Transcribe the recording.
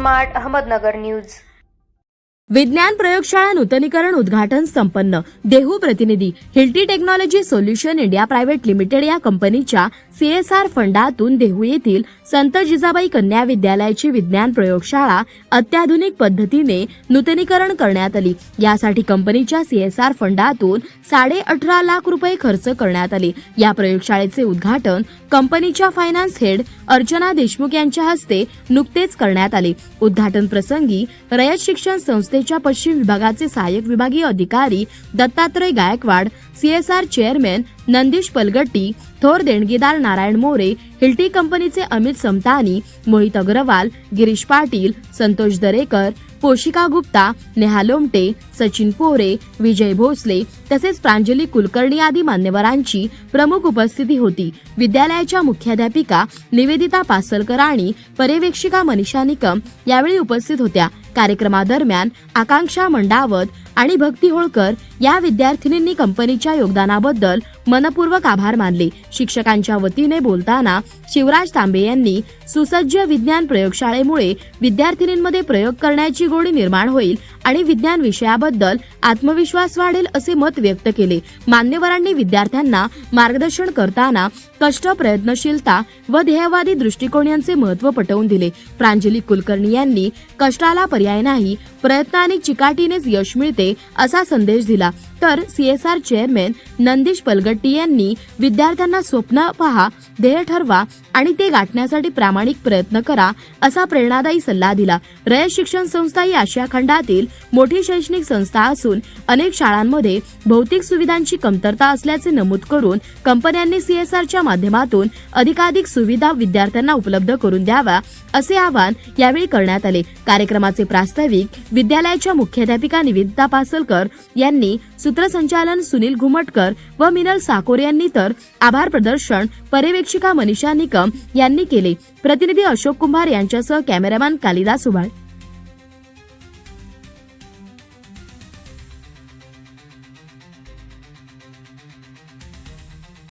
Smart Ahmednagar news. विज्ञान प्रयोगशाळा नूतनीकरण उद्घाटन संपन्न। देहू प्रतिनिधी Hilti technology solution India private limited या कंपनीच्या CSR फंडातून देहू येथील संत जिजाबाई कन्या विद्यालयाची विज्ञान प्रयोगशाळा अत्याधुनिक पद्धतीने नूतनीकरण करण्यात आली। यासाठी कंपनीच्या CSR फंडातून 18.5 लाख रुपये खर्च करण्यात आले। या प्रयोगशाळेचे उद्घाटन कंपनीच्या फायनान्स हेड अर्चना देशमुख यांच्या हस्ते नुकतेच करण्यात आले। उद्घाटन प्रसंगी रयत शिक्षण संस्थेच्या पश्चिम विभागाचे सहाय्यक विभागीय अधिकारी दत्तात्रय गायकवाड, CSR चेअरमॅन नंदीश पलगट्टी, थोर देणगीदार नारायण मोरे, हिल्टी कंपनीचे अमित समतानी, मोहित अग्रवाल, गिरीश पाटील, संतोष दरेकर, पोशिका गुप्ता, नेहा लोमटे, सचिन पोरे, विजय भोसले तसेच प्रांजली कुलकर्णी आदी मान्यवरांची प्रमुख उपस्थिती होती। विद्यालयाच्या मुख्याध्यापिका निवेदिता पासलकर आणि पर्यवेक्षिका मनीषा निकम यावेळी उपस्थित होत्या। कार्यक्रमादरम्यान आकांक्षा मंडावत आणि भक्ती होळकर या विद्यार्थिनींनी कंपनीच्या योगदानाबद्दल मनपूर्वक आभार मानले। शिक्षकांच्या वतीने बोलताना शिवराज तांबे यांनी सुसज्ज विज्ञान प्रयोगशाळेमुळे विद्यार्थिनींमध्ये प्रयोग करण्याची गोडी निर्माण होईल आणि विज्ञान विषयाबद्दल आत्मविश्वास वाढेल असे मत व्यक्त केले। मान्यवरांनी विद्यार्थ्यांना मार्गदर्शन करताना कष्ट, प्रयत्नशीलता व ध्येयवादी दृष्टिकोन यांचे महत्त्व पटवून दिले। प्रांजली कुलकर्णी यांनी कष्टाला पर्याय नाही, प्रयत्न आणि चिकाटीनेच यश मिळते असा संदेश दिला। तर CSR चेअरमॅन नंदीश पलगट्टी यांनी विद्यार्थ्यांना स्वप्न पहा, ध्येय ठरवा आणि ते गाठण्यासाठी प्रामाणिक प्रयत्न करा असा प्रेरणादायी सल्ला दिला। रयत शिक्षण संस्था ही आशिया खंडातील मोठी शैक्षणिक संस्था असून अनेक शाळांमध्ये भौतिक सुविधांची कमतरता असल्याचे नमूद करून कंपन्यांनी CSRच्या माध्यमातून अधिकाधिक सुविधा विद्यार्थ्यांना उपलब्ध करून द्यावा असे आवाहन यावेळी करण्यात आले। कार्यक्रमाचे प्रास्ताविक विद्यालयाच्या मुख्याध्यापिका निवेदिता पासलकर यांनी, सूत्रसंचालन सुनील घुमटकर व मिनल साकोर यांनी तर आभार प्रदर्शन पर्यवेक्षिका मनीषा निकम यांनी केले। प्रतिनिधी अशोक कुंभार यांच्यासह कॅमेरामॅन कालिदास उभाळ।